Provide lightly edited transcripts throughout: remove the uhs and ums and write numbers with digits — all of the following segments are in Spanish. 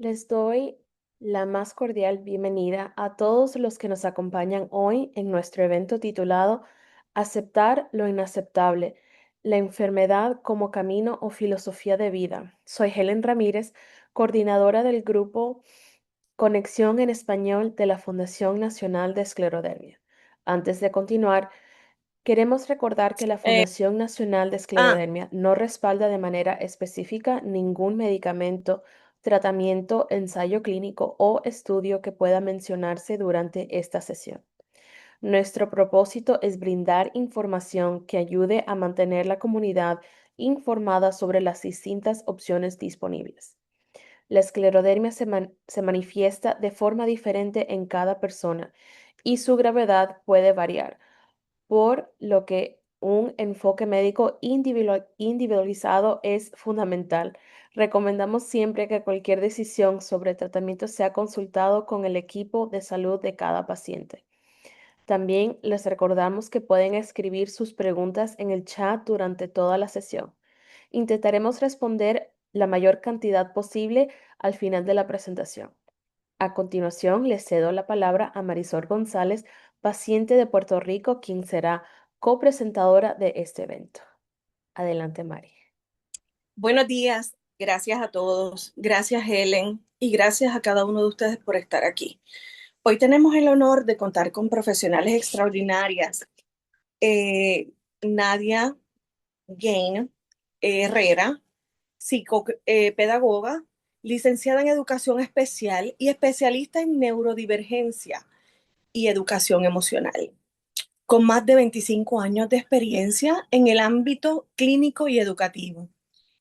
Les doy la más cordial bienvenida a todos los que nos acompañan hoy en nuestro evento titulado Aceptar lo inaceptable, la enfermedad como camino o filosofía de vida. Soy Helen Ramírez, coordinadora del grupo Conexión en Español de la Fundación Nacional de Esclerodermia. Antes de continuar, queremos recordar que la Eh, Fundación Nacional de ah, Esclerodermia no respalda de manera específica ningún medicamento, tratamiento, ensayo clínico o estudio que pueda mencionarse durante esta sesión. Nuestro propósito es brindar información que ayude a mantener la comunidad informada sobre las distintas opciones disponibles. La esclerodermia se manifiesta de forma diferente en cada persona y su gravedad puede variar, por lo que un enfoque médico individualizado es fundamental. Recomendamos siempre que cualquier decisión sobre tratamiento sea consultado con el equipo de salud de cada paciente. También les recordamos que pueden escribir sus preguntas en el chat durante toda la sesión. Intentaremos responder la mayor cantidad posible al final de la presentación. A continuación, le cedo la palabra a Marisol González, paciente de Puerto Rico, quien será copresentadora de este evento. Adelante, Mari. buenos días, gracias a todos, gracias Helen y gracias a cada uno de ustedes por estar aquí. Hoy tenemos el honor de contar con profesionales extraordinarias. Nadia Gain Herrera, psicopedagoga, licenciada en educación especial y especialista en neurodivergencia y educación emocional, con más de 25 años de experiencia en el ámbito clínico y educativo.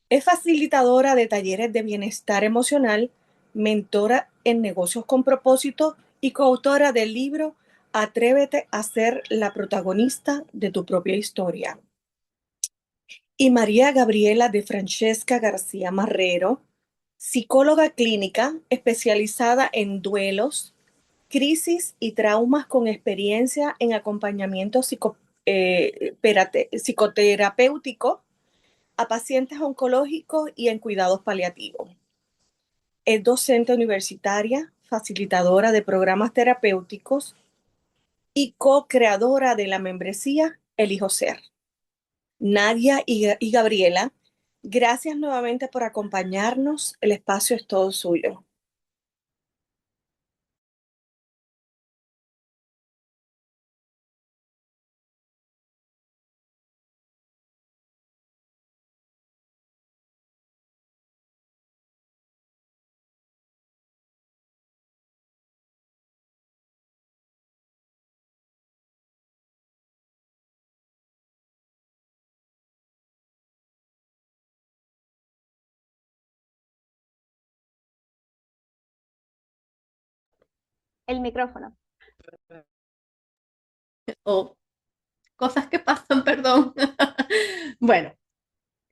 Es facilitadora de talleres de bienestar emocional, mentora en negocios con propósito y coautora del libro Atrévete a ser la protagonista de tu propia historia. Y María Gabriela de Francesca García Marrero, psicóloga clínica especializada en duelos, crisis y traumas con experiencia en acompañamiento psicoterapéutico a pacientes oncológicos y en cuidados paliativos. Es docente universitaria, facilitadora de programas terapéuticos y co-creadora de la membresía Elijo Ser. Nadia y Gabriela, gracias nuevamente por acompañarnos. El espacio es todo suyo. El micrófono. O cosas que pasan, perdón. Bueno,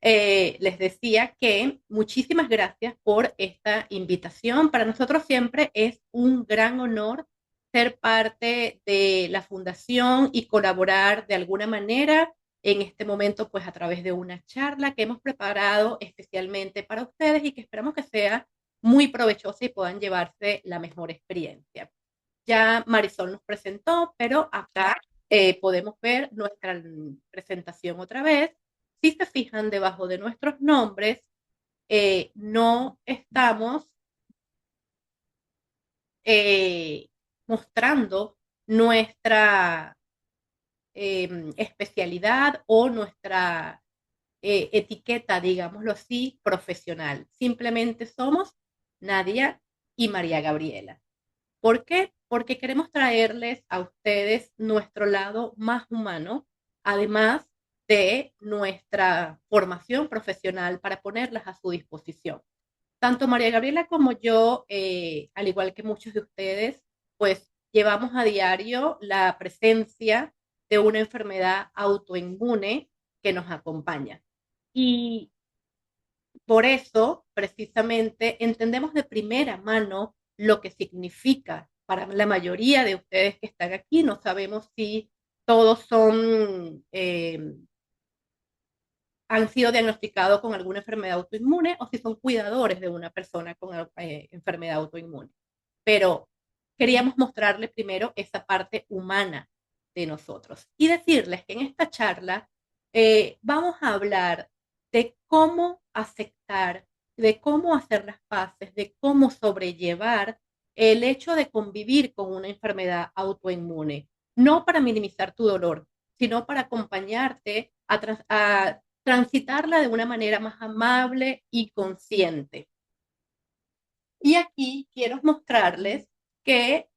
les decía que muchísimas gracias por esta invitación. Para nosotros siempre es un gran honor ser parte de la fundación y colaborar de alguna manera en este momento, pues a través de una charla que hemos preparado especialmente para ustedes y que esperamos que sea muy provechosa y puedan llevarse la mejor experiencia. Ya Marisol nos presentó, pero acá podemos ver nuestra presentación otra vez. Si se fijan debajo de nuestros nombres, no estamos eh, mostrando nuestra especialidad o nuestra etiqueta, digámoslo así, profesional. Simplemente somos Nadia y María Gabriela. ¿Por qué? Porque queremos traerles a ustedes nuestro lado más humano, además de nuestra formación profesional para ponerlas a su disposición. Tanto María Gabriela como yo, al igual que muchos de ustedes, pues llevamos a diario la presencia de una enfermedad autoinmune que nos acompaña. Y por eso, precisamente, entendemos de primera mano lo que significa para la mayoría de ustedes que están aquí. No sabemos si todos son han sido diagnosticados con alguna enfermedad autoinmune o si son cuidadores de una persona con enfermedad autoinmune. Pero queríamos mostrarles primero esa parte humana de nosotros y decirles que en esta charla vamos a hablar de cómo aceptar, de cómo hacer las paces, de cómo sobrellevar el hecho de convivir con una enfermedad autoinmune, no para minimizar tu dolor, sino para acompañarte a transitarla de una manera más amable y consciente. Y aquí quiero mostrarles que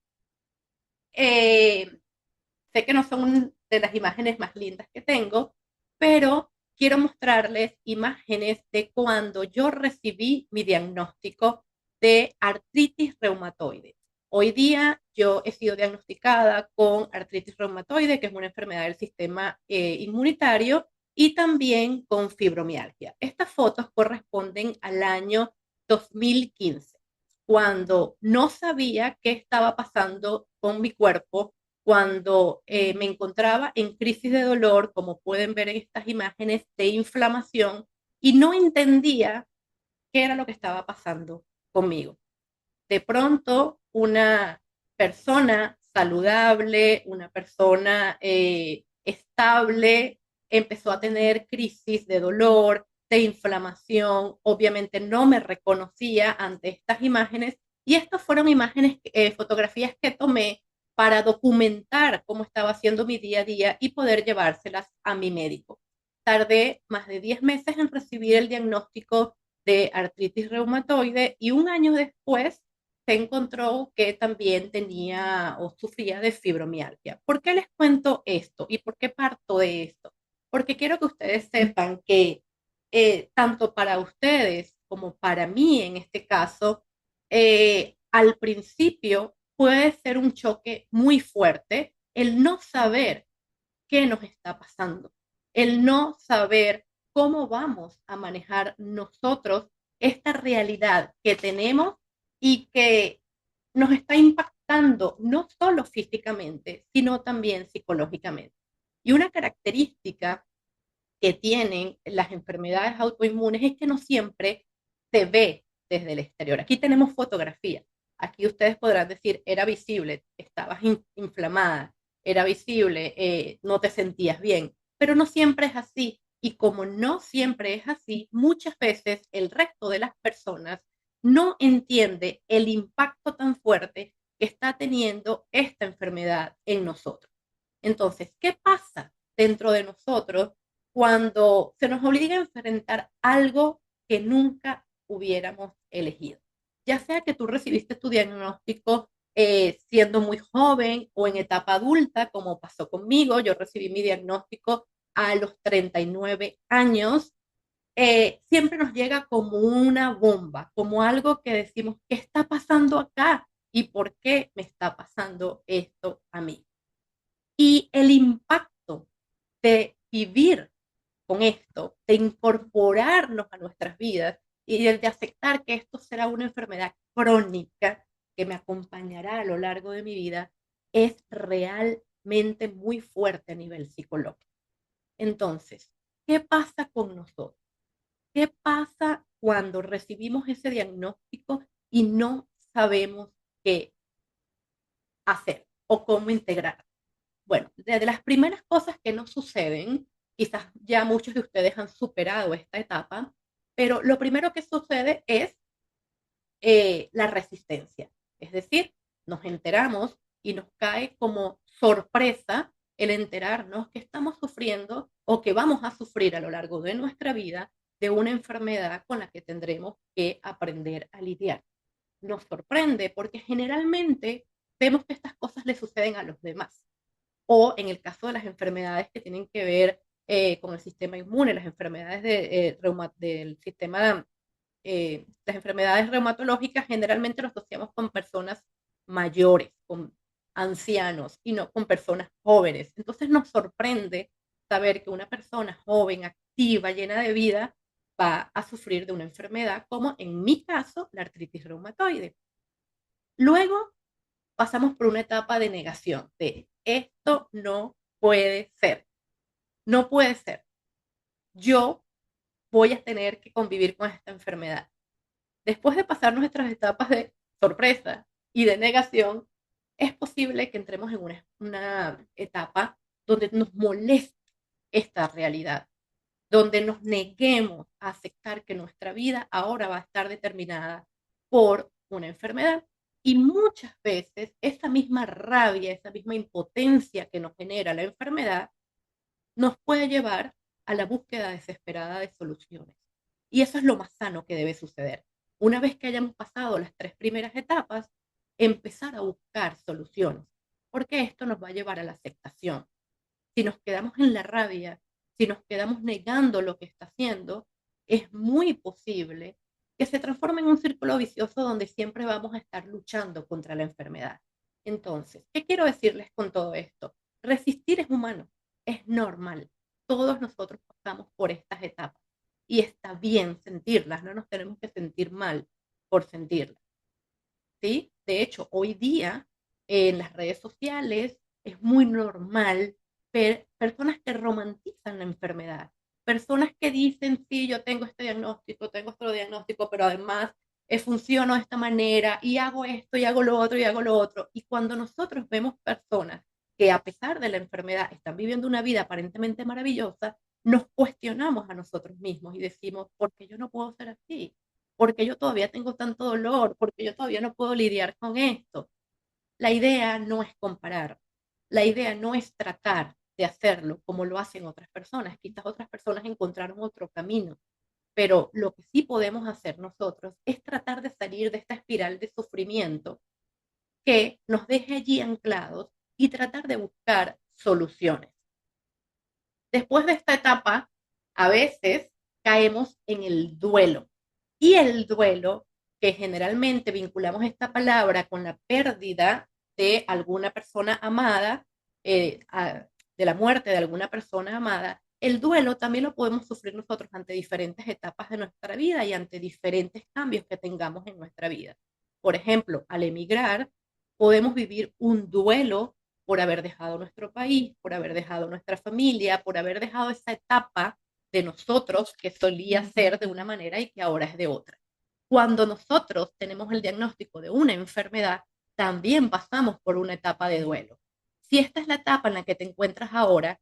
sé que no son de las imágenes más lindas que tengo, pero quiero mostrarles imágenes de cuando yo recibí mi diagnóstico de artritis reumatoide. Hoy día yo he sido diagnosticada con artritis reumatoide, que es una enfermedad del sistema inmunitario, y también con fibromialgia. Estas fotos corresponden al año 2015, cuando no sabía qué estaba pasando con mi cuerpo, cuando me encontraba en crisis de dolor, como pueden ver en estas imágenes, de inflamación, y no entendía qué era lo que estaba pasando conmigo. De pronto, una persona saludable, una persona estable, empezó a tener crisis de dolor, de inflamación, obviamente no me reconocía ante estas imágenes y estas fueron imágenes, fotografías que tomé para documentar cómo estaba haciendo mi día a día y poder llevárselas a mi médico. Tardé más de 10 meses en recibir el diagnóstico de artritis reumatoide y un año después se encontró que también tenía o sufría de fibromialgia. ¿Por qué les cuento esto y por qué parto de esto? Porque quiero que ustedes sepan que tanto para ustedes como para mí en este caso, al principio puede ser un choque muy fuerte el no saber qué nos está pasando, el no saber cómo vamos a manejar nosotros esta realidad que tenemos y que nos está impactando no solo físicamente, sino también psicológicamente. Y una característica que tienen las enfermedades autoinmunes es que no siempre se ve desde el exterior. Aquí tenemos fotografías. Aquí ustedes podrán decir, era visible, estabas inflamada, era visible, no te sentías bien, pero no siempre es así. Y como no siempre es así, muchas veces el resto de las personas no entiende el impacto tan fuerte que está teniendo esta enfermedad en nosotros. Entonces, ¿qué pasa dentro de nosotros cuando se nos obliga a enfrentar algo que nunca hubiéramos elegido? Ya sea que tú recibiste tu diagnóstico siendo muy joven o en etapa adulta, como pasó conmigo, yo recibí mi diagnóstico a los 39 años, siempre nos llega como una bomba, como algo que decimos, ¿qué está pasando acá? ¿Y por qué me está pasando esto a mí? Y el impacto de vivir con esto, de incorporarnos a nuestras vidas y de aceptar que esto será una enfermedad crónica que me acompañará a lo largo de mi vida, es realmente muy fuerte a nivel psicológico. Entonces, ¿qué pasa con nosotros? ¿Qué pasa cuando recibimos ese diagnóstico y no sabemos qué hacer o cómo integrar? Bueno, de las primeras cosas que nos suceden, quizás ya muchos de ustedes han superado esta etapa, pero lo primero que sucede es la resistencia. Es decir, nos enteramos y nos cae como sorpresa el enterarnos que estamos sufriendo o que vamos a sufrir a lo largo de nuestra vida de una enfermedad con la que tendremos que aprender a lidiar. Nos sorprende porque generalmente vemos que estas cosas le suceden a los demás o en el caso de las enfermedades que tienen que ver con el sistema inmune, las enfermedades del sistema, las enfermedades reumatológicas generalmente lo asociamos con personas mayores, con ancianos y no con personas jóvenes. Entonces nos sorprende saber que una persona joven, activa, llena de vida, va a sufrir de una enfermedad como en mi caso la artritis reumatoide. Luego pasamos por una etapa de negación, de esto no puede ser, no puede ser. Yo voy a tener que convivir con esta enfermedad. Después de pasar nuestras etapas de sorpresa y de negación, es posible que entremos en una etapa donde nos moleste esta realidad, donde nos neguemos a aceptar que nuestra vida ahora va a estar determinada por una enfermedad. Y muchas veces esa misma rabia, esa misma impotencia que nos genera la enfermedad, nos puede llevar a la búsqueda desesperada de soluciones. Y eso es lo más sano que debe suceder. Una vez que hayamos pasado las 3 primeras etapas, empezar a buscar soluciones, porque esto nos va a llevar a la aceptación. Si nos quedamos en la rabia, si nos quedamos negando lo que está haciendo, es muy posible que se transforme en un círculo vicioso donde siempre vamos a estar luchando contra la enfermedad. Entonces, ¿qué quiero decirles con todo esto? Resistir es humano, es normal. Todos nosotros pasamos por estas etapas y está bien sentirlas, no nos tenemos que sentir mal por sentirlas. ¿Sí? De hecho, hoy día en las redes sociales es muy normal ver personas que romantizan la enfermedad, personas que dicen, sí, yo tengo este diagnóstico, tengo otro diagnóstico, pero además funciono de esta manera y hago esto y hago lo otro y hago lo otro. Y cuando nosotros vemos personas que a pesar de la enfermedad están viviendo una vida aparentemente maravillosa, nos cuestionamos a nosotros mismos y decimos, ¿por qué yo no puedo ser así? Porque yo todavía tengo tanto dolor, porque yo todavía no puedo lidiar con esto. La idea no es comparar, la idea no es tratar de hacerlo como lo hacen otras personas. Quizás otras personas encontraron otro camino, pero lo que sí podemos hacer nosotros es tratar de salir de esta espiral de sufrimiento que nos deje allí anclados y tratar de buscar soluciones. Después de esta etapa, a veces caemos en el duelo. Y el duelo, que generalmente vinculamos esta palabra con la pérdida de alguna persona amada, de la muerte de alguna persona amada, el duelo también lo podemos sufrir nosotros ante diferentes etapas de nuestra vida y ante diferentes cambios que tengamos en nuestra vida. Por ejemplo, al emigrar, podemos vivir un duelo por haber dejado nuestro país, por haber dejado nuestra familia, por haber dejado esa etapa de nosotros que solía ser de una manera y que ahora es de otra. Cuando nosotros tenemos el diagnóstico de una enfermedad, también pasamos por una etapa de duelo. Si esta es la etapa en la que te encuentras ahora,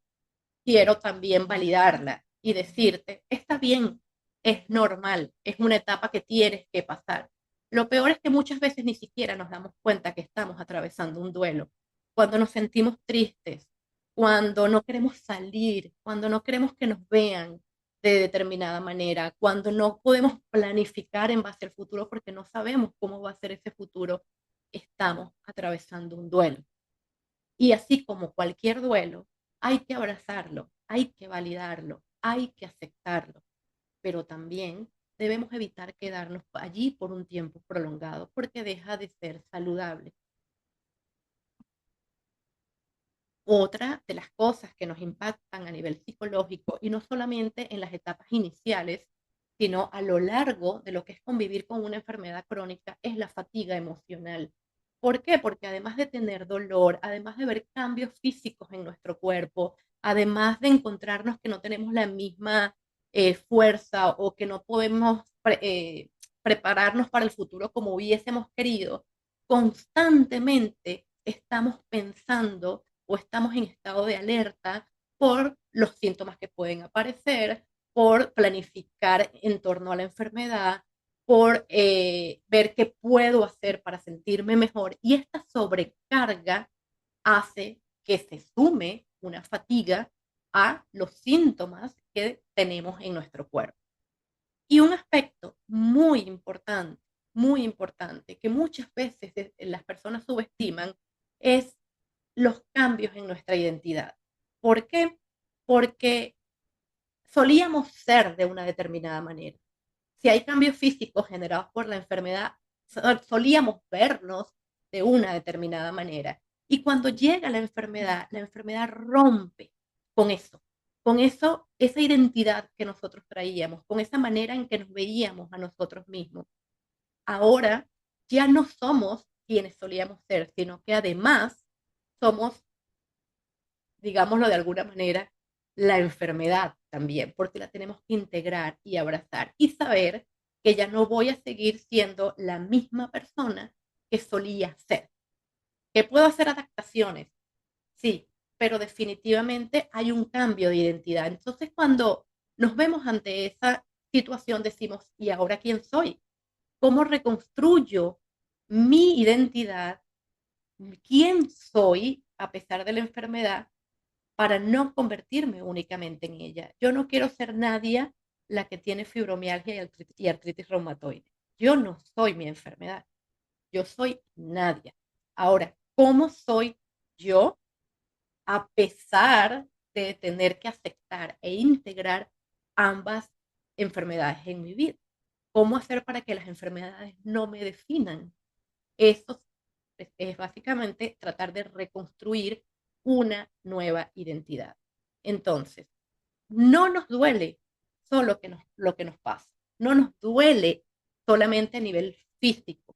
quiero también validarla y decirte, está bien, es normal, es una etapa que tienes que pasar. Lo peor es que muchas veces ni siquiera nos damos cuenta que estamos atravesando un duelo. Cuando nos sentimos tristes, cuando no queremos salir, cuando no queremos que nos vean de determinada manera, cuando no podemos planificar en base al futuro porque no sabemos cómo va a ser ese futuro, estamos atravesando un duelo. Y así como cualquier duelo, hay que abrazarlo, hay que validarlo, hay que aceptarlo, pero también debemos evitar quedarnos allí por un tiempo prolongado porque deja de ser saludable. Otra de las cosas que nos impactan a nivel psicológico, y no solamente en las etapas iniciales, sino a lo largo de lo que es convivir con una enfermedad crónica, es la fatiga emocional. ¿Por qué? Porque además de tener dolor, además de ver cambios físicos en nuestro cuerpo, además de encontrarnos que no tenemos la misma fuerza o que no podemos prepararnos para el futuro como hubiésemos querido, constantemente estamos pensando o estamos en estado de alerta por los síntomas que pueden aparecer, por planificar en torno a la enfermedad, por ver qué puedo hacer para sentirme mejor. Y esta sobrecarga hace que se sume una fatiga a los síntomas que tenemos en nuestro cuerpo. Y un aspecto muy importante, que muchas veces las personas subestiman, es los cambios en nuestra identidad. ¿Por qué? Porque solíamos ser de una determinada manera. Si hay cambios físicos generados por la enfermedad, solíamos vernos de una determinada manera. Y cuando llega la enfermedad rompe con eso, esa identidad que nosotros traíamos, con esa manera en que nos veíamos a nosotros mismos. Ahora ya no somos quienes solíamos ser, sino que además somos, digámoslo de alguna manera, la enfermedad también, porque la tenemos que integrar y abrazar y saber que ya no voy a seguir siendo la misma persona que solía ser. ¿Que puedo hacer adaptaciones? Sí, pero definitivamente hay un cambio de identidad. Entonces, cuando nos vemos ante esa situación, decimos, ¿y ahora quién soy? ¿Cómo reconstruyo mi identidad? ¿Quién soy a pesar de la enfermedad para no convertirme únicamente en ella? Yo no quiero ser Nadia la que tiene fibromialgia y artritis reumatoide. Yo no soy mi enfermedad. Yo soy Nadia. Ahora, ¿cómo soy yo a pesar de tener que aceptar e integrar ambas enfermedades en mi vida? ¿Cómo hacer para que las enfermedades no me definan? Eso es básicamente tratar de reconstruir una nueva identidad. Entonces, no nos duele solo lo que nos pasa, no nos duele solamente a nivel físico,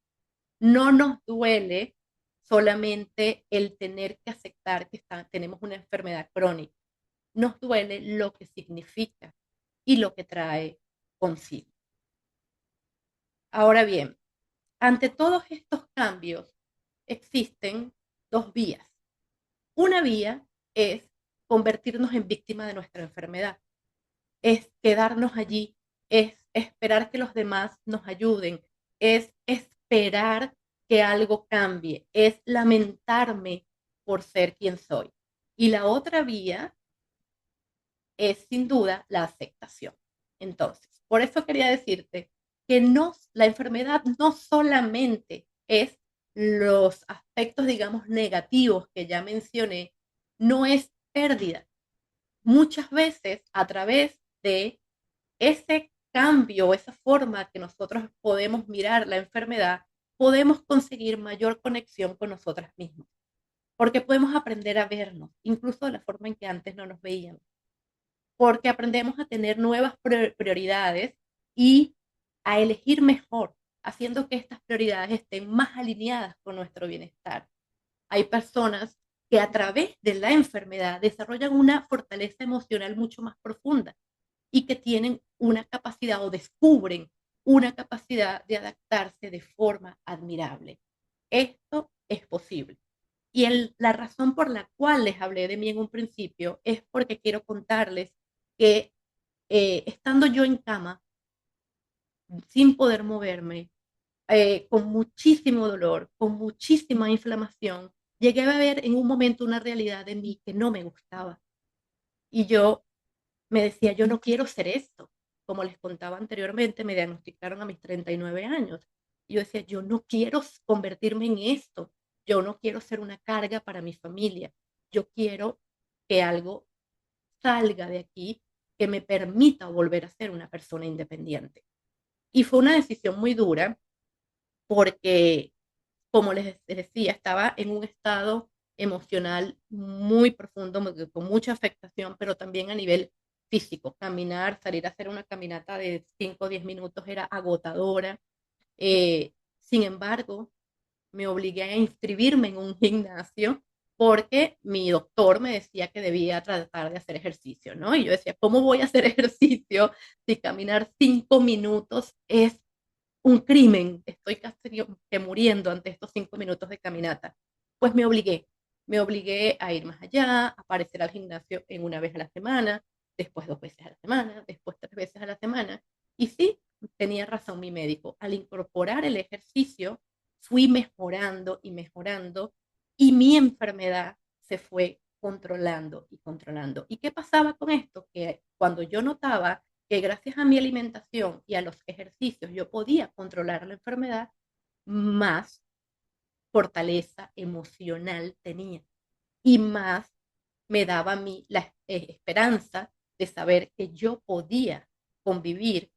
no nos duele solamente el tener que aceptar que tenemos una enfermedad crónica, nos duele lo que significa y lo que trae consigo. Ahora bien, ante todos estos cambios existen dos vías. Una vía es convertirnos en víctima de nuestra enfermedad, es quedarnos allí, es esperar que los demás nos ayuden, es esperar que algo cambie, es lamentarme por ser quien soy. Y la otra vía es sin duda la aceptación. Entonces, por eso quería decirte que no, la enfermedad no solamente es los aspectos, digamos, negativos que ya mencioné, no es pérdida. Muchas veces a través de ese cambio, esa forma que nosotros podemos mirar la enfermedad, podemos conseguir mayor conexión con nosotras mismas, porque podemos aprender a vernos, incluso de la forma en que antes no nos veíamos, porque aprendemos a tener nuevas prioridades y a elegir mejor, haciendo que estas prioridades estén más alineadas con nuestro bienestar. Hay personas que a través de la enfermedad desarrollan una fortaleza emocional mucho más profunda y que tienen una capacidad o descubren una capacidad de adaptarse de forma admirable. Esto es posible. Y la razón por la cual les hablé de mí en un principio es porque quiero contarles que estando yo en cama, sin poder moverme, con muchísimo dolor, con muchísima inflamación, llegué a ver en un momento una realidad de mí que no me gustaba. Y yo me decía, yo no quiero ser esto. Como les contaba anteriormente, me diagnosticaron a mis 39 años. Y yo decía, yo no quiero convertirme en esto. Yo no quiero ser una carga para mi familia. Yo quiero que algo salga de aquí que me permita volver a ser una persona independiente. Y fue una decisión muy dura porque, como les decía, estaba en un estado emocional muy profundo, con mucha afectación, pero también a nivel físico. Caminar, salir a hacer una caminata de 5 o 10 minutos era agotadora. Sin embargo, me obligué a inscribirme en un gimnasio porque mi doctor me decía que debía tratar de hacer ejercicio, ¿no? Y yo decía, ¿cómo voy a hacer ejercicio si caminar 5 minutos es un crimen? Estoy casi que muriendo ante estos 5 minutos de caminata. Pues me obligué a ir más allá, a aparecer al gimnasio en una vez a la semana, después 2 veces a la semana, después 3 veces a la semana. Y sí, tenía razón mi médico, al incorporar el ejercicio, fui mejorando y mejorando y mi enfermedad se fue controlando y controlando. ¿Y qué pasaba con esto? Que cuando yo notaba que gracias a mi alimentación y a los ejercicios yo podía controlar la enfermedad, más fortaleza emocional tenía y más me daba a mí la esperanza de saber que yo podía convivir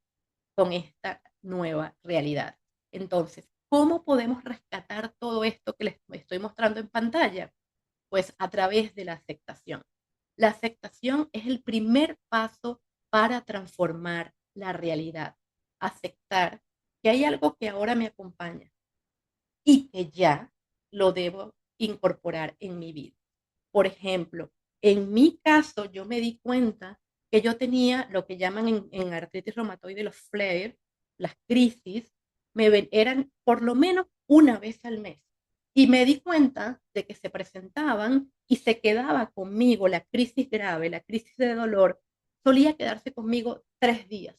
con esta nueva realidad. Entonces, ¿cómo podemos rescatar todo esto que les estoy mostrando en pantalla? Pues a través de la aceptación. La aceptación es el primer paso para transformar la realidad. Aceptar que hay algo que ahora me acompaña y que ya lo debo incorporar en mi vida. Por ejemplo, en mi caso, yo me di cuenta que yo tenía lo que llaman en artritis reumatoide los flares, las crisis, eran por lo menos una vez al mes. Y me di cuenta de que se presentaban y se quedaba conmigo la crisis grave, la crisis de dolor, solía quedarse conmigo 3 días.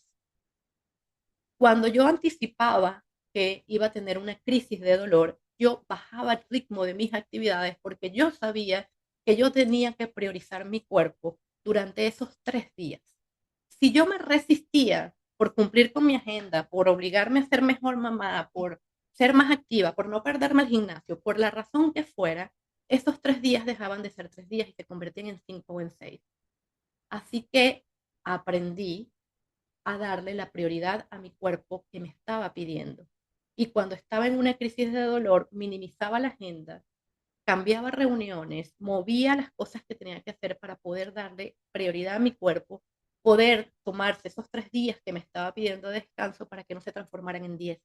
Cuando yo anticipaba que iba a tener una crisis de dolor, yo bajaba el ritmo de mis actividades porque yo sabía que yo tenía que priorizar mi cuerpo durante esos 3 días. Si yo me resistía por cumplir con mi agenda, por obligarme a ser mejor mamá, por ser más activa, por no perderme el gimnasio, por la razón que fuera, esos 3 días dejaban de ser 3 días y se convertían en 5 o en 6. Así que aprendí a darle la prioridad a mi cuerpo que me estaba pidiendo. Y cuando estaba en una crisis de dolor, minimizaba la agenda, cambiaba reuniones, movía las cosas que tenía que hacer para poder darle prioridad a mi cuerpo, poder tomarse esos 3 días que me estaba pidiendo de descanso para que no se transformaran en 10.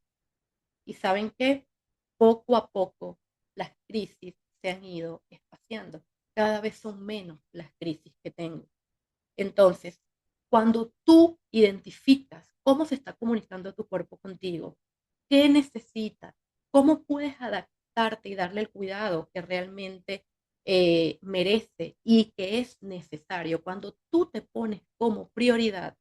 Y saben que poco a poco las crisis se han ido espaciando. Cada vez son menos las crisis que tengo. Entonces, cuando tú identificas cómo se está comunicando tu cuerpo contigo, qué necesita, cómo puedes adaptarte y darle el cuidado que realmente merece y que es necesario, cuando tú te pones como prioridad,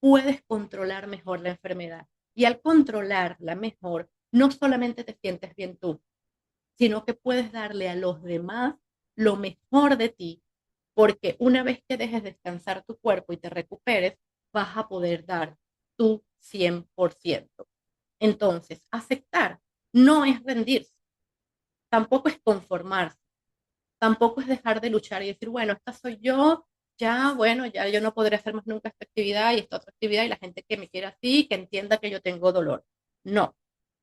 puedes controlar mejor la enfermedad. Y al controlarla mejor, no solamente te sientes bien tú, sino que puedes darle a los demás lo mejor de ti, porque una vez que dejes descansar tu cuerpo y te recuperes, vas a poder dar tu 100%. Entonces, aceptar no es rendirse, tampoco es conformarse, tampoco es dejar de luchar y decir, bueno, esta soy yo, ya, bueno, ya yo no podré hacer más nunca esta actividad y esta otra actividad y la gente que me quiera así, que entienda que yo tengo dolor. No,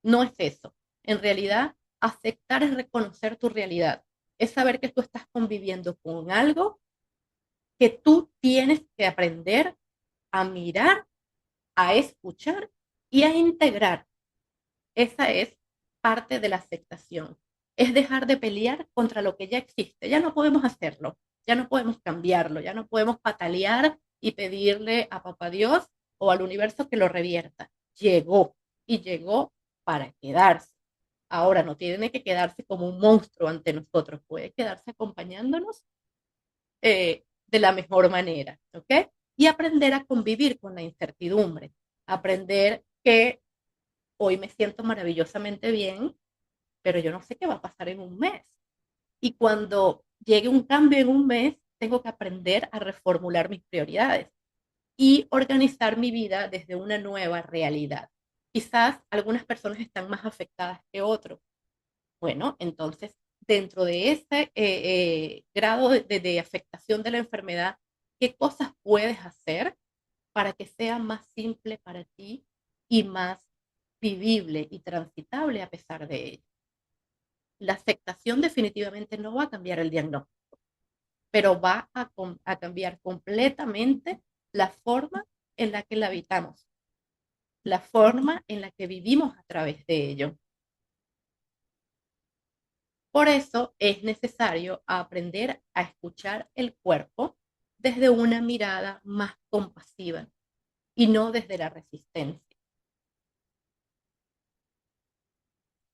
no es eso. En realidad, aceptar es reconocer tu realidad, es saber que tú estás conviviendo con algo que tú tienes que aprender a mirar, a escuchar y a integrar. Esa es parte de la aceptación. Es dejar de pelear contra lo que ya existe. Ya no podemos hacerlo, ya no podemos cambiarlo, ya no podemos patalear y pedirle a Papá Dios o al universo que lo revierta. Llegó y llegó para quedarse. Ahora no tiene que quedarse como un monstruo ante nosotros, puede quedarse acompañándonos de la mejor manera, ¿ok? Y aprender a convivir con la incertidumbre, aprender que hoy me siento maravillosamente bien, pero yo no sé qué va a pasar en un mes. Y cuando llegue un cambio en un mes, tengo que aprender a reformular mis prioridades y organizar mi vida desde una nueva realidad. Quizás algunas personas están más afectadas que otros. Bueno, entonces, dentro de ese grado de afectación de la enfermedad, ¿qué cosas puedes hacer para que sea más simple para ti y más vivible y transitable a pesar de ello? La aceptación definitivamente no va a cambiar el diagnóstico, pero va a cambiar completamente la forma en la que la habitamos, la forma en la que vivimos a través de ello. Por eso es necesario aprender a escuchar el cuerpo desde una mirada más compasiva y no desde la resistencia.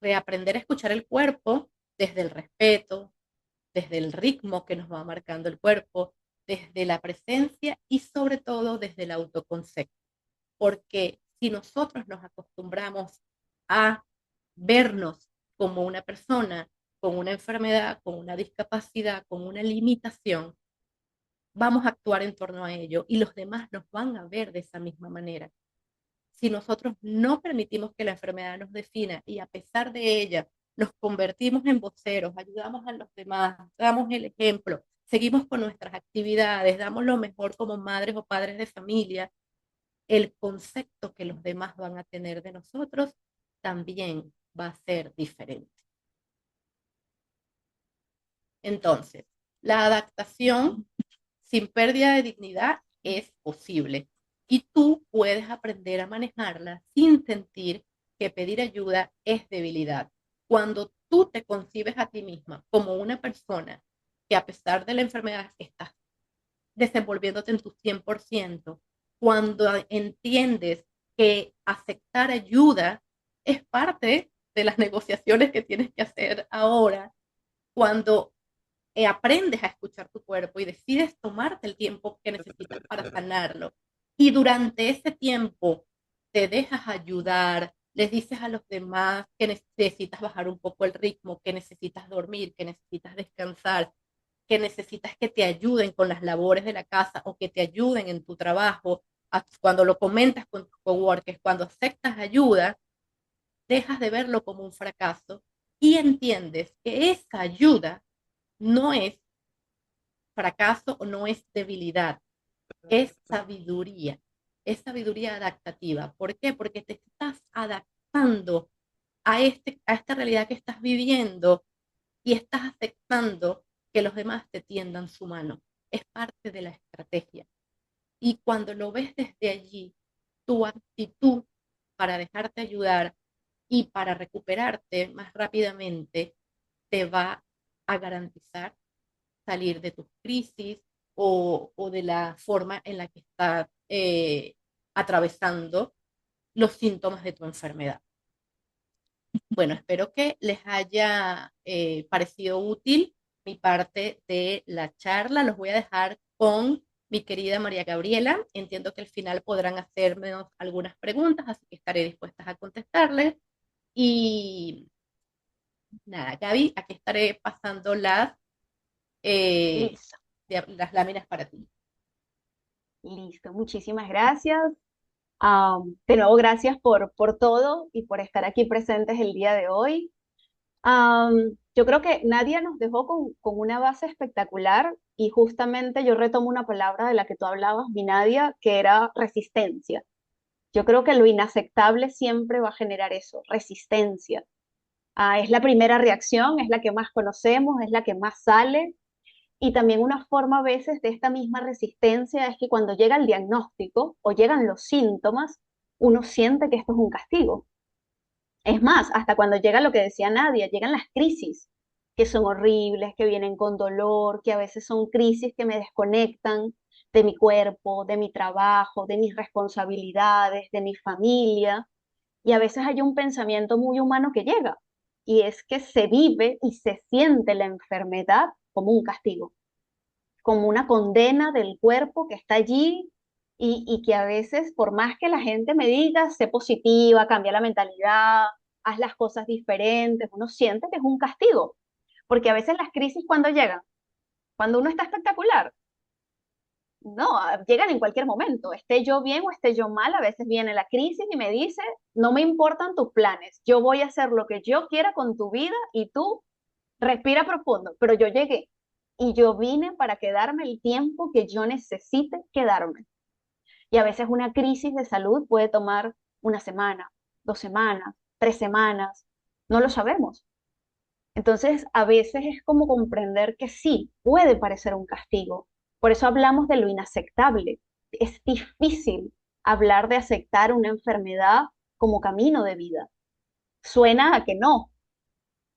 Reaprender a escuchar el cuerpo desde el respeto, desde el ritmo que nos va marcando el cuerpo, desde la presencia y sobre todo desde el autoconcepto. Porque si nosotros nos acostumbramos a vernos como una persona con una enfermedad, con una discapacidad, con una limitación, vamos a actuar en torno a ello y los demás nos van a ver de esa misma manera. Si nosotros no permitimos que la enfermedad nos defina y a pesar de ella nos convertimos en voceros, ayudamos a los demás, damos el ejemplo, seguimos con nuestras actividades, damos lo mejor como madres o padres de familia, el concepto que los demás van a tener de nosotros también va a ser diferente. Entonces, la adaptación sin pérdida de dignidad es posible y tú puedes aprender a manejarla sin sentir que pedir ayuda es debilidad. Cuando tú te concibes a ti misma como una persona que a pesar de la enfermedad estás desenvolviéndote en tu 100%, cuando entiendes que aceptar ayuda es parte de las negociaciones que tienes que hacer ahora, cuando aprendes a escuchar tu cuerpo y decides tomarte el tiempo que necesitas para sanarlo. Y durante ese tiempo te dejas ayudar, les dices a los demás que necesitas bajar un poco el ritmo, que necesitas dormir, que necesitas descansar, que necesitas que te ayuden con las labores de la casa o que te ayuden en tu trabajo. Cuando lo comentas con tus coworkers, cuando aceptas ayuda, dejas de verlo como un fracaso y entiendes que esa ayuda no es fracaso o no es debilidad, es sabiduría adaptativa. ¿Por qué? Porque te estás adaptando a esta realidad que estás viviendo y estás aceptando que los demás te tiendan su mano. Es parte de la estrategia. Y cuando lo ves desde allí, tu actitud para dejarte ayudar y para recuperarte más rápidamente te va a garantizar salir de tus crisis o de la forma en la que estás atravesando los síntomas de tu enfermedad. Bueno, espero que les haya parecido útil mi parte de la charla. Los voy a dejar con mi querida María Gabriela. Entiendo que al final podrán hacerme algunas preguntas, así que estaré dispuesta a contestarles. Y nada, Gaby, aquí estaré pasando eh, Listo, las láminas para ti. listo. Muchísimas gracias. De nuevo, gracias por todo y por estar aquí presentes el día de hoy. Yo creo que Nadia nos dejó con una base espectacular y justamente yo retomo una palabra de la que tú hablabas, mi Nadia, que era resistencia. Yo creo que lo inaceptable siempre va a generar eso, resistencia. Es la primera reacción, es la que más conocemos, es la que más sale. Y también una forma a veces de esta misma resistencia es que cuando llega el diagnóstico o llegan los síntomas, uno siente que esto es un castigo. Es más, hasta cuando llega lo que decía Nadia, llegan las crisis, que son horribles, que vienen con dolor, que a veces son crisis que me desconectan de mi cuerpo, de mi trabajo, de mis responsabilidades, de mi familia. Y a veces hay un pensamiento muy humano que llega, y es que se vive y se siente la enfermedad como un castigo, como una condena del cuerpo que está allí y que a veces, por más que la gente me diga, sé positiva, cambia la mentalidad, haz las cosas diferentes, uno siente que es un castigo, porque a veces las crisis cuando llegan, cuando uno está espectacular, no, llegan en cualquier momento, esté yo bien o esté yo mal, a veces viene la crisis y me dice, no me importan tus planes, yo voy a hacer lo que yo quiera con tu vida y tú respira profundo, pero yo llegué y yo vine para quedarme el tiempo que yo necesite quedarme. Y a veces una crisis de salud puede tomar una semana, 2 semanas, 3 semanas, no lo sabemos. Entonces, a veces es como comprender que sí, puede parecer un castigo. Por eso hablamos de lo inaceptable. Es difícil hablar de aceptar una enfermedad como camino de vida. Suena a que no,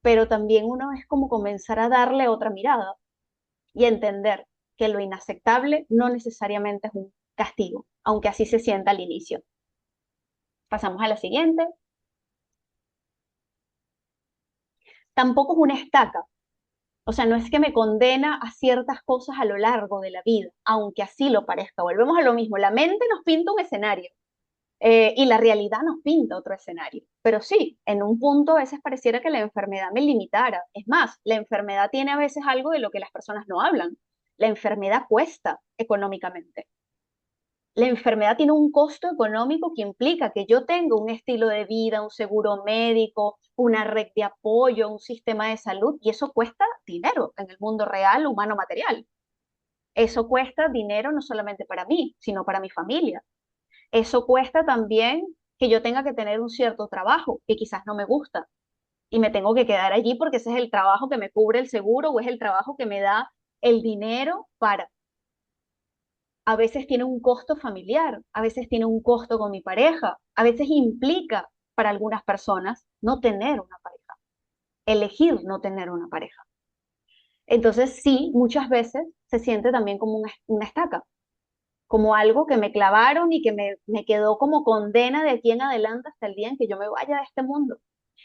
pero también uno es como comenzar a darle otra mirada y entender que lo inaceptable no necesariamente es un castigo, aunque así se sienta al inicio. Pasamos a la siguiente. Tampoco es una estaca, o sea, no es que me condena a ciertas cosas a lo largo de la vida, aunque así lo parezca. Volvemos a lo mismo, la mente nos pinta un escenario y la realidad nos pinta otro escenario. Pero sí, en un punto a veces pareciera que la enfermedad me limitara. Es más, la enfermedad tiene a veces algo de lo que las personas no hablan. La enfermedad cuesta económicamente. La enfermedad tiene un costo económico que implica que yo tenga un estilo de vida, un seguro médico, una red de apoyo, un sistema de salud, y eso cuesta dinero en el mundo real, humano, material. Eso cuesta dinero no solamente para mí, sino para mi familia. Eso cuesta también que yo tenga que tener un cierto trabajo que quizás no me gusta y me tengo que quedar allí porque ese es el trabajo que me cubre el seguro o es el trabajo que me da el dinero para. A veces tiene un costo familiar, a veces tiene un costo con mi pareja, a veces implica para algunas personas no tener una pareja, elegir no tener una pareja. Entonces sí, muchas veces se siente también como una estaca, como algo que me clavaron y que me quedó como condena de aquí en adelante hasta el día en que yo me vaya de este mundo.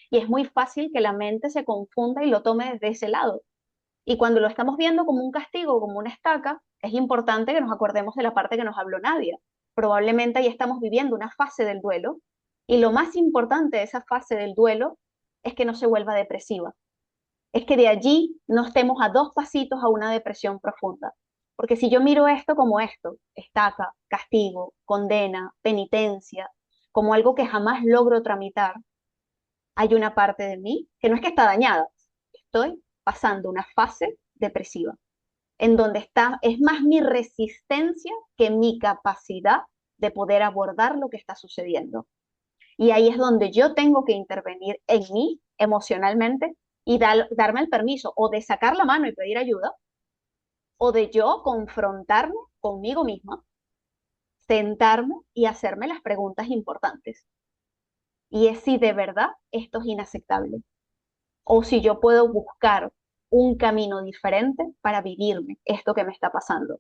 Y es muy fácil que la mente se confunda y lo tome desde ese lado. Y cuando lo estamos viendo como un castigo, como una estaca, es importante que nos acordemos de la parte que nos habló Nadia. Probablemente ahí estamos viviendo una fase del duelo y lo más importante de esa fase del duelo es que no se vuelva depresiva. Es que de allí no estemos a dos pasitos a una depresión profunda. Porque si yo miro esto como esto, estaca, castigo, condena, penitencia, como algo que jamás logro tramitar, hay una parte de mí que no es que está dañada, estoy pasando una fase depresiva, en donde está, es más mi resistencia que mi capacidad de poder abordar lo que está sucediendo. Y ahí es donde yo tengo que intervenir en mí emocionalmente y darme el permiso o de sacar la mano y pedir ayuda, o de yo confrontarme conmigo misma, sentarme y hacerme las preguntas importantes. Y es si de verdad esto es inaceptable o si yo puedo buscar un camino diferente para vivirme esto que me está pasando.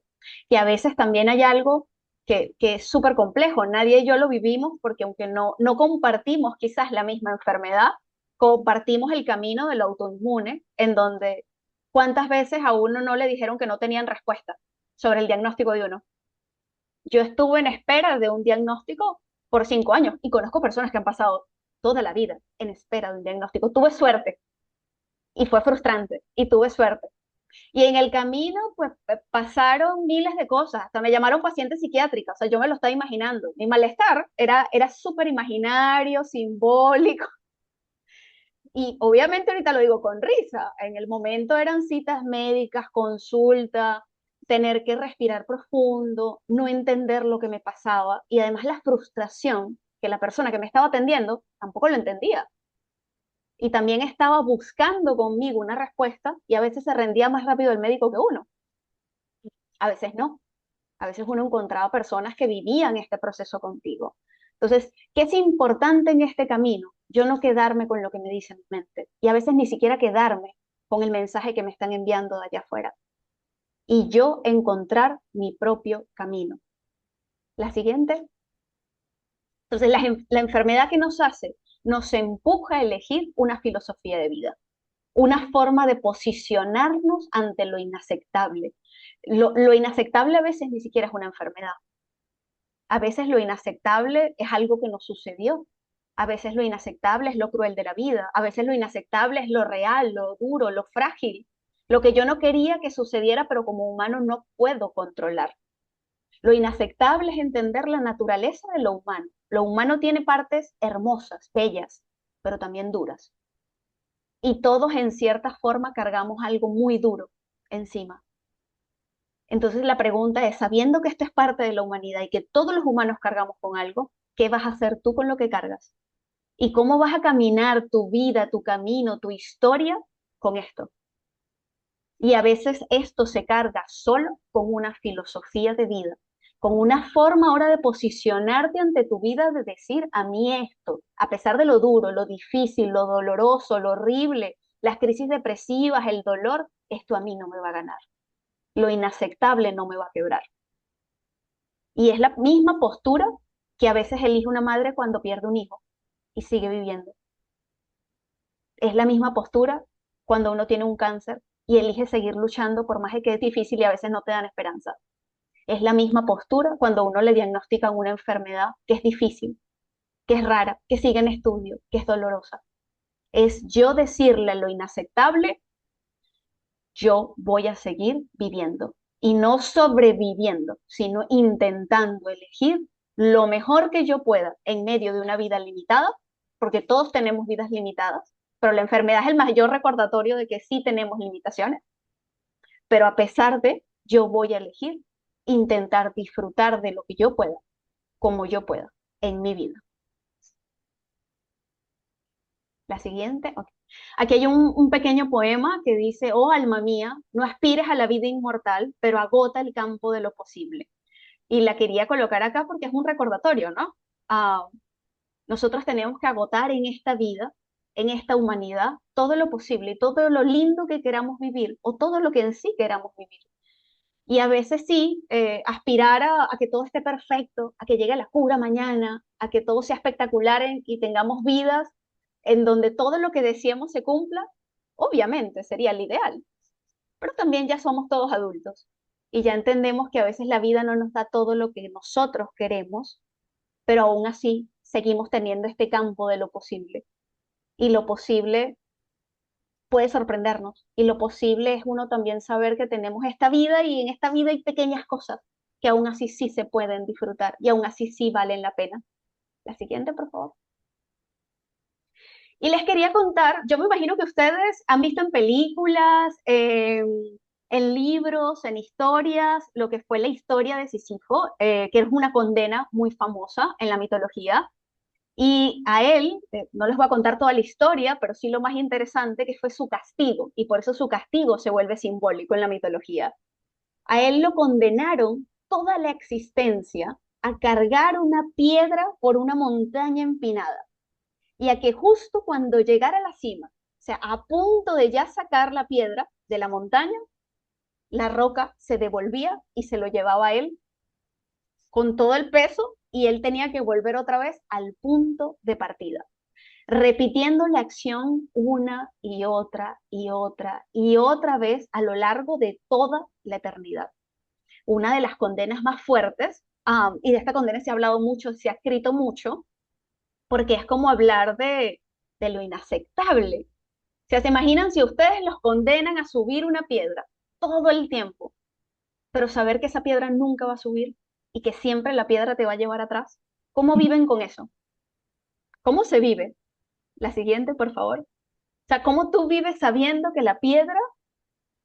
Que a veces también hay algo que es súper complejo, nadie y yo lo vivimos porque aunque no compartimos quizás la misma enfermedad, compartimos el camino del autoinmune, en donde cuántas veces a uno no le dijeron que no tenían respuesta sobre el diagnóstico de uno. Yo estuve en espera de un diagnóstico por 5 años y conozco personas que han pasado toda la vida en espera de un diagnóstico. Tuve suerte y fue frustrante y tuve suerte. Y en el camino, pues pasaron miles de cosas, hasta me llamaron paciente psiquiátrica, o sea, yo me lo estaba imaginando. Mi malestar era súper imaginario, simbólico, y obviamente ahorita lo digo con risa. En el momento eran citas médicas, consulta, tener que respirar profundo, no entender lo que me pasaba, y además la frustración que la persona que me estaba atendiendo tampoco lo entendía y también estaba buscando conmigo una respuesta y a veces se rendía más rápido el médico que uno, a veces no, a veces uno encontraba personas que vivían este proceso contigo. Entonces, ¿qué es importante en este camino? Yo no quedarme con lo que me dice mi mente y a veces ni siquiera quedarme con el mensaje que me están enviando de allá afuera y yo encontrar mi propio camino. La siguiente. Entonces, la enfermedad que nos hace nos empuja a elegir una filosofía de vida, una forma de posicionarnos ante lo inaceptable. Lo inaceptable a veces ni siquiera es una enfermedad. A veces lo inaceptable es algo que nos sucedió. A veces lo inaceptable es lo cruel de la vida. A veces lo inaceptable es lo real, lo duro, lo frágil, lo que yo no quería que sucediera, pero como humano no puedo controlar. Lo inaceptable es entender la naturaleza de lo humano. Lo humano tiene partes hermosas, bellas, pero también duras y todos en cierta forma cargamos algo muy duro encima. Entonces la pregunta es, sabiendo que esto es parte de la humanidad y que todos los humanos cargamos con algo, ¿qué vas a hacer tú con lo que cargas? ¿Y cómo vas a caminar tu vida, tu camino, tu historia con esto? Y a veces esto se carga solo con una filosofía de vida, con una forma ahora de posicionarte ante tu vida, de decir, a mí esto, a pesar de lo duro, lo difícil, lo doloroso, lo horrible, las crisis depresivas, el dolor, esto a mí no me va a ganar. Lo inaceptable no me va a quebrar. Y es la misma postura que a veces elige una madre cuando pierde un hijo y sigue viviendo. Es la misma postura cuando uno tiene un cáncer y elige seguir luchando por más de que es difícil y a veces no te dan esperanza. Es la misma postura cuando a uno le diagnostican una enfermedad que es difícil, que es rara, que sigue en estudio, que es dolorosa. Es yo decirle lo inaceptable, yo voy a seguir viviendo y no sobreviviendo, sino intentando elegir lo mejor que yo pueda en medio de una vida limitada, porque todos tenemos vidas limitadas, pero la enfermedad es el mayor recordatorio de que sí tenemos limitaciones, pero a pesar de, yo voy a elegir intentar disfrutar de lo que yo pueda, como yo pueda, en mi vida. La siguiente, ok. Aquí hay un pequeño poema que dice, oh alma mía, no aspires a la vida inmortal, pero agota el campo de lo posible. Y la quería colocar acá porque es un recordatorio, ¿no? Ah, nosotros tenemos que agotar en esta vida en esta humanidad todo lo posible y todo lo lindo que queramos vivir o todo lo que en sí queramos vivir. Y a veces sí, aspirar a que todo esté perfecto, a que llegue la cura mañana, a que todo sea espectacular y tengamos vidas en donde todo lo que deseemos se cumpla, obviamente sería el ideal. Pero también ya somos todos adultos y ya entendemos que a veces la vida no nos da todo lo que nosotros queremos, pero aún así seguimos teniendo este campo de lo posible. Y lo posible puede sorprendernos. Y lo posible es uno también saber que tenemos esta vida y en esta vida hay pequeñas cosas que aún así sí se pueden disfrutar y aún así sí valen la pena. La siguiente, por favor. Y les quería contar, yo me imagino que ustedes han visto en películas, en libros, en historias, lo que fue la historia de Sísifo, que es una condena muy famosa en la mitología. Y a él, no les voy a contar toda la historia, pero sí lo más interesante, que fue su castigo, y por eso su castigo se vuelve simbólico en la mitología. A él lo condenaron toda la existencia a cargar una piedra por una montaña empinada, y a que justo cuando llegara a la cima, o sea, a punto de ya sacar la piedra de la montaña, la roca se devolvía y se lo llevaba a él con todo el peso y él tenía que volver otra vez al punto de partida, repitiendo la acción una y otra y otra y otra vez a lo largo de toda la eternidad. Una de las condenas más fuertes, y de esta condena se ha hablado mucho, se ha escrito mucho, porque es como hablar de lo inaceptable. O sea, ¿se imaginan si ustedes los condenan a subir una piedra todo el tiempo, pero saber que esa piedra nunca va a subir y que siempre la piedra te va a llevar atrás? ¿Cómo viven con eso? ¿Cómo se vive? La siguiente, por favor. O sea, ¿cómo tú vives sabiendo que la piedra,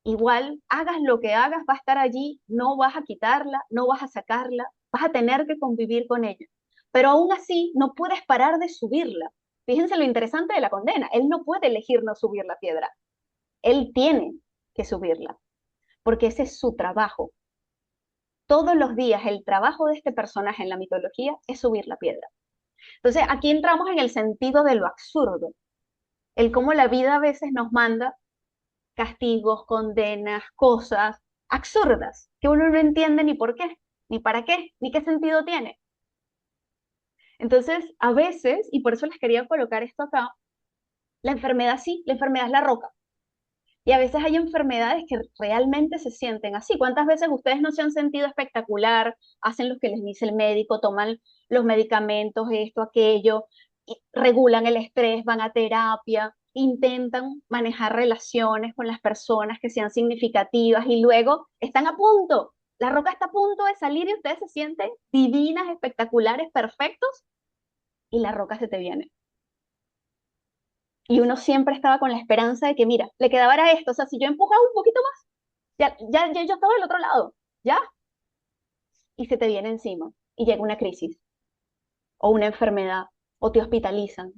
igual, hagas lo que hagas, va a estar allí, no vas a quitarla, no vas a sacarla, vas a tener que convivir con ella? Pero aún así, no puedes parar de subirla. Fíjense lo interesante de la condena. Él no puede elegir no subir la piedra. Él tiene que subirla, porque ese es su trabajo. Todos los días el trabajo de este personaje en la mitología es subir la piedra. Entonces, aquí entramos en el sentido de lo absurdo, el cómo la vida a veces nos manda castigos, condenas, cosas absurdas que uno no entiende ni por qué, ni para qué, ni qué sentido tiene. Entonces, a veces, y por eso les quería colocar esto acá, la enfermedad sí, la enfermedad es la roca. Y a veces hay enfermedades que realmente se sienten así. ¿Cuántas veces ustedes no se han sentido espectacular? Hacen lo que les dice el médico, toman los medicamentos, esto, aquello, y regulan el estrés, van a terapia, intentan manejar relaciones con las personas que sean significativas y luego están a punto. La roca está a punto de salir y ustedes se sienten divinas, espectaculares, perfectos y la roca se te viene. Y uno siempre estaba con la esperanza de que, mira, le quedaba era esto, o sea, si yo empujaba un poquito más, ya yo estaba del otro lado, ¿ya? Y se te viene encima y llega una crisis o una enfermedad o te hospitalizan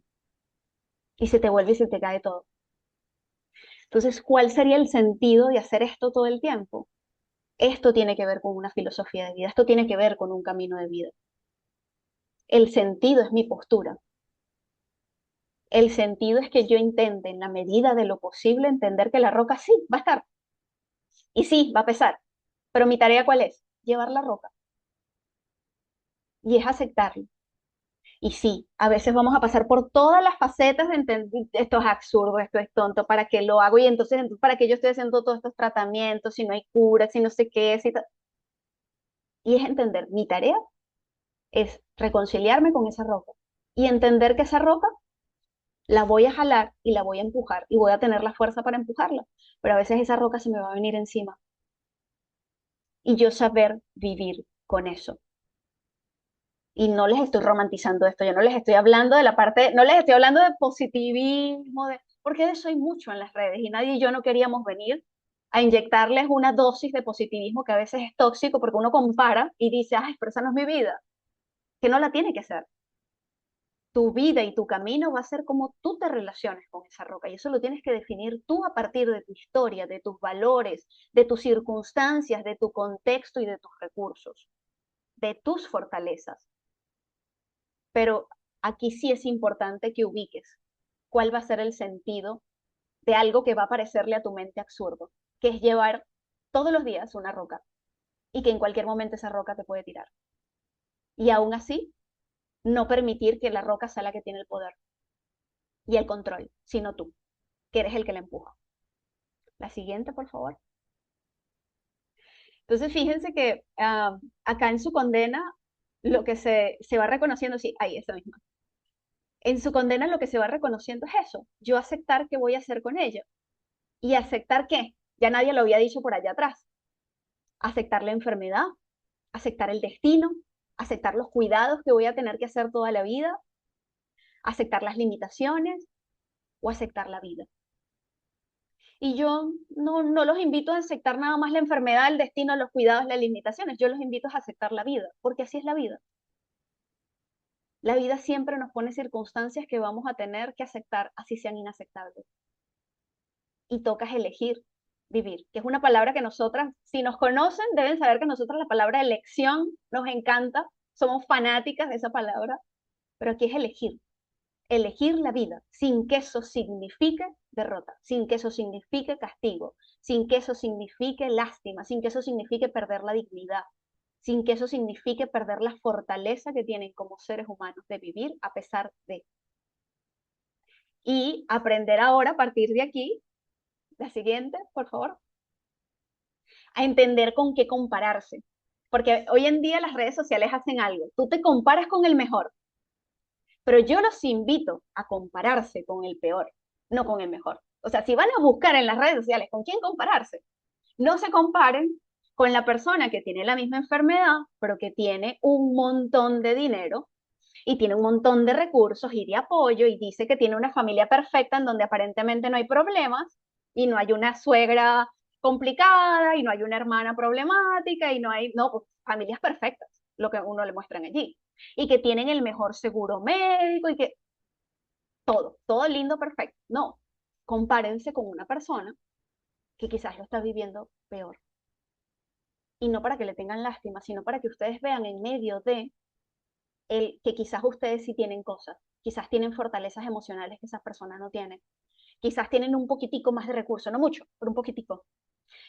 y se te vuelve y se te cae todo. Entonces, ¿cuál sería el sentido de hacer esto todo el tiempo? Esto tiene que ver con una filosofía de vida, esto tiene que ver con un camino de vida. El sentido es mi postura. El sentido es que yo intente, en la medida de lo posible, entender que la roca sí va a estar. Y sí, va a pesar. Pero mi tarea, ¿cuál es? Llevar la roca. Y es aceptarlo. Y sí, a veces vamos a pasar por todas las facetas de entender, esto es absurdo, esto es tonto, ¿para qué lo hago? Y entonces, ¿para qué yo estoy haciendo todos estos tratamientos si no hay cura, si no sé qué? Y es entender, mi tarea es reconciliarme con esa roca y entender que esa roca la voy a jalar y la voy a empujar y voy a tener la fuerza para empujarla, pero a veces esa roca se me va a venir encima y yo saber vivir con eso. Y no les estoy romantizando esto, yo no les estoy hablando de la parte, no les estoy hablando de positivismo, porque de eso hay mucho en las redes y nadie y yo no queríamos venir a inyectarles una dosis de positivismo que a veces es tóxico porque uno compara y dice, ay, pero esa no es mi vida, que no la tiene que ser. Tu vida y tu camino va a ser como tú te relaciones con esa roca y eso lo tienes que definir tú a partir de tu historia, de tus valores, de tus circunstancias, de tu contexto y de tus recursos, de tus fortalezas. Pero aquí sí es importante que ubiques. cuál va a ser el sentido de algo que va a parecerle a tu mente absurdo, que es llevar todos los días una roca y que en cualquier momento esa roca te puede tirar. Y aún así, no permitir que la roca sea la que tiene el poder y el control, sino tú, que eres el que la empuja. La siguiente, por favor. Entonces, fíjense que acá en su condena, lo que se va reconociendo, sí, ahí, esa misma. En su condena lo que se va reconociendo es eso, yo aceptar qué voy a hacer con ella. ¿Y aceptar qué? Ya nadie lo había dicho por allá atrás. Aceptar la enfermedad, aceptar el destino, aceptar los cuidados que voy a tener que hacer toda la vida, aceptar las limitaciones o aceptar la vida. Y yo no los invito a aceptar nada más la enfermedad, el destino, los cuidados, las limitaciones. Yo los invito a aceptar la vida, porque así es la vida. La vida siempre nos pone circunstancias que vamos a tener que aceptar, así sean inaceptables. Y tocas elegir vivir, que es una palabra que nosotras, si nos conocen, deben saber que nosotras la palabra elección nos encanta, somos fanáticas de esa palabra, pero aquí es elegir la vida, sin que eso signifique derrota, sin que eso signifique castigo, sin que eso signifique lástima, sin que eso signifique perder la dignidad, sin que eso signifique perder la fortaleza que tienen como seres humanos de vivir a pesar de. Y aprender ahora, a partir de aquí, la siguiente, por favor, a entender con qué compararse. Porque hoy en día las redes sociales hacen algo. Tú te comparas con el mejor, pero yo los invito a compararse con el peor, no con el mejor. O sea, si van a buscar en las redes sociales con quién compararse, no se comparen con la persona que tiene la misma enfermedad, pero que tiene un montón de dinero y tiene un montón de recursos y de apoyo y dice que tiene una familia perfecta en donde aparentemente no hay problemas y no hay una suegra complicada y no hay una hermana problemática y no hay, no, pues, familias perfectas, lo que uno le muestran allí. Y que tienen el mejor seguro médico y que todo lindo, perfecto. No, compárense con una persona que quizás lo está viviendo peor. Y no para que le tengan lástima, sino para que ustedes vean en medio de el que quizás ustedes sí tienen cosas, quizás tienen fortalezas emocionales que esas personas no tienen, quizás tienen un poquitico más de recursos, no mucho, pero un poquitico.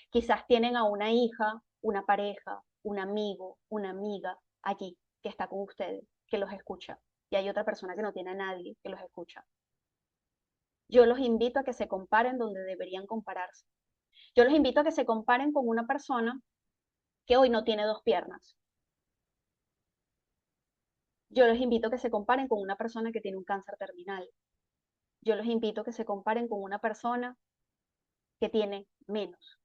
Quizás tienen a una hija, una pareja, un amigo, una amiga allí que está con ustedes, que los escucha. Y hay otra persona que no tiene a nadie que los escucha. Yo los invito a que se comparen donde deberían compararse. Yo los invito a que se comparen con una persona que hoy no tiene dos piernas. Yo los invito a que se comparen con una persona que tiene un cáncer terminal. Yo los invito a que se comparen con una persona que tiene menos.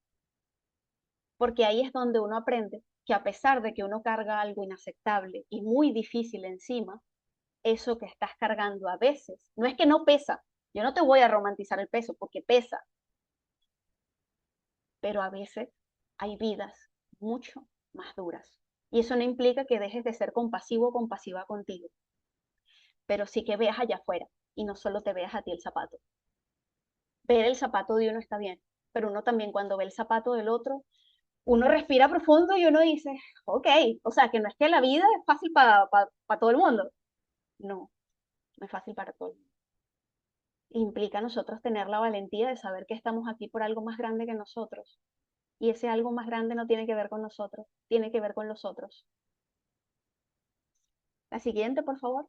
Porque ahí es donde uno aprende que a pesar de que uno carga algo inaceptable y muy difícil encima, eso que estás cargando a veces, no es que no pesa, yo no te voy a romantizar el peso porque pesa, pero a veces hay vidas mucho más duras. Y eso no implica que dejes de ser compasivo o compasiva contigo, pero sí que veas allá afuera y no solo te veas a ti el zapato. Ver el zapato de uno está bien, pero uno también cuando ve el zapato del otro, uno respira profundo y uno dice, ok, o sea, que no es que la vida es fácil para todo el mundo. No, no es fácil para todo el mundo. Implica a nosotros tener la valentía de saber que estamos aquí por algo más grande que nosotros. Y ese algo más grande no tiene que ver con nosotros, tiene que ver con los otros. La siguiente, por favor.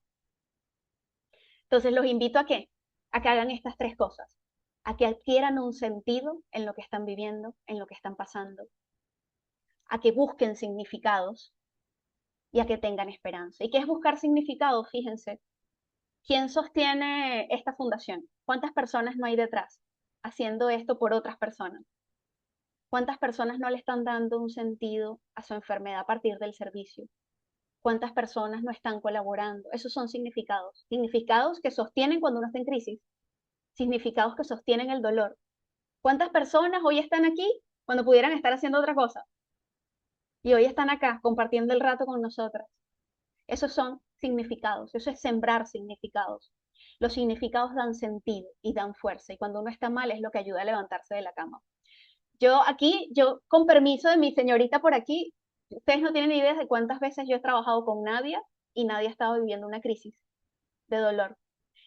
Entonces los invito a qué? A que hagan estas tres cosas. A que adquieran un sentido en lo que están viviendo, en lo que están pasando. A que busquen significados y a que tengan esperanza. ¿Y qué es buscar significados? Fíjense, ¿quién sostiene esta fundación? ¿Cuántas personas no hay detrás haciendo esto por otras personas? ¿Cuántas personas no le están dando un sentido a su enfermedad a partir del servicio? ¿Cuántas personas no están colaborando? Esos son significados. Significados que sostienen cuando uno está en crisis. Significados que sostienen el dolor. ¿Cuántas personas hoy están aquí cuando pudieran estar haciendo otra cosa? Y hoy están acá compartiendo el rato con nosotras. Esos son significados. Eso es sembrar significados. Los significados dan sentido y dan fuerza. Y cuando uno está mal es lo que ayuda a levantarse de la cama. Yo con permiso de mi señorita por aquí, ustedes no tienen idea de cuántas veces yo he trabajado con Nadia y Nadia ha estado viviendo una crisis de dolor.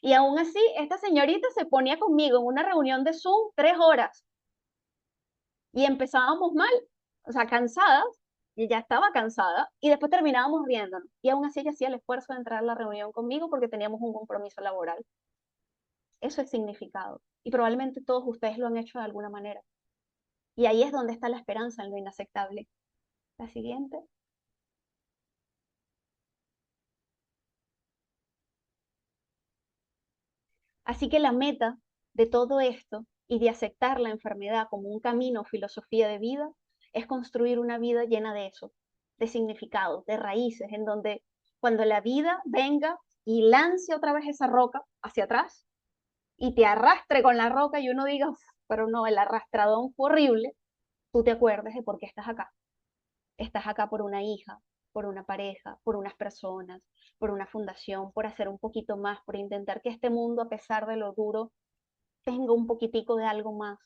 Y aún así, esta señorita se ponía conmigo en una reunión de Zoom 3 horas y empezábamos mal, o sea, cansadas, y ya estaba cansada, y después terminábamos riéndonos. Y aún así ella hacía el esfuerzo de entrar a la reunión conmigo porque teníamos un compromiso laboral. Eso es significado. Y probablemente todos ustedes lo han hecho de alguna manera. Y ahí es donde está la esperanza en lo inaceptable. La siguiente. Así que la meta de todo esto y de aceptar la enfermedad como un camino o filosofía de vida es construir una vida llena de eso, de significados, de raíces, en donde cuando la vida venga y lance otra vez esa roca hacia atrás y te arrastre con la roca y uno diga, "Uf, pero no, el arrastradón fue horrible", tú te acuerdes de por qué estás acá. Estás acá por una hija, por una pareja, por unas personas, por una fundación, por hacer un poquito más, por intentar que este mundo, a pesar de lo duro, tenga un poquitico de algo más,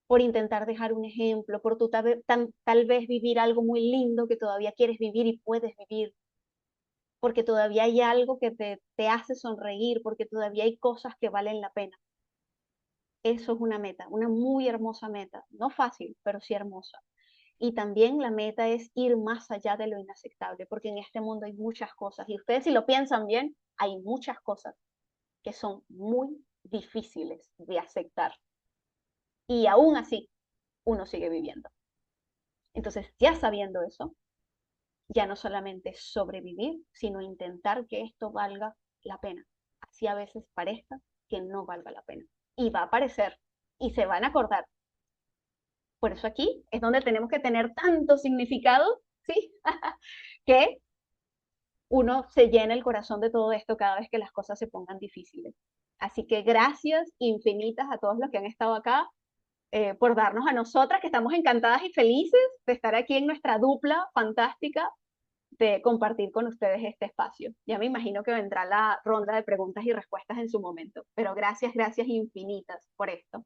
por intentar dejar un ejemplo, por tú tal vez vivir algo muy lindo que todavía quieres vivir y puedes vivir, porque todavía hay algo que te hace sonreír, porque todavía hay cosas que valen la pena. Eso es una meta, una muy hermosa meta, no fácil, pero sí hermosa. Y también la meta es ir más allá de lo inaceptable, porque en este mundo hay muchas cosas, y ustedes si lo piensan bien, hay muchas cosas que son muy difíciles de aceptar. Y aún así, uno sigue viviendo. Entonces, ya sabiendo eso, ya no solamente sobrevivir, sino intentar que esto valga la pena. Así a veces parezca que no valga la pena. Y va a aparecer, y se van a acordar. Por eso aquí es donde tenemos que tener tanto significado, ¿sí? Que uno se llena el corazón de todo esto cada vez que las cosas se pongan difíciles. Así que gracias infinitas a todos los que han estado acá por darnos a nosotras, que estamos encantadas y felices de estar aquí en nuestra dupla fantástica de compartir con ustedes este espacio. Ya me imagino que vendrá la ronda de preguntas y respuestas en su momento, pero gracias, gracias infinitas por esto.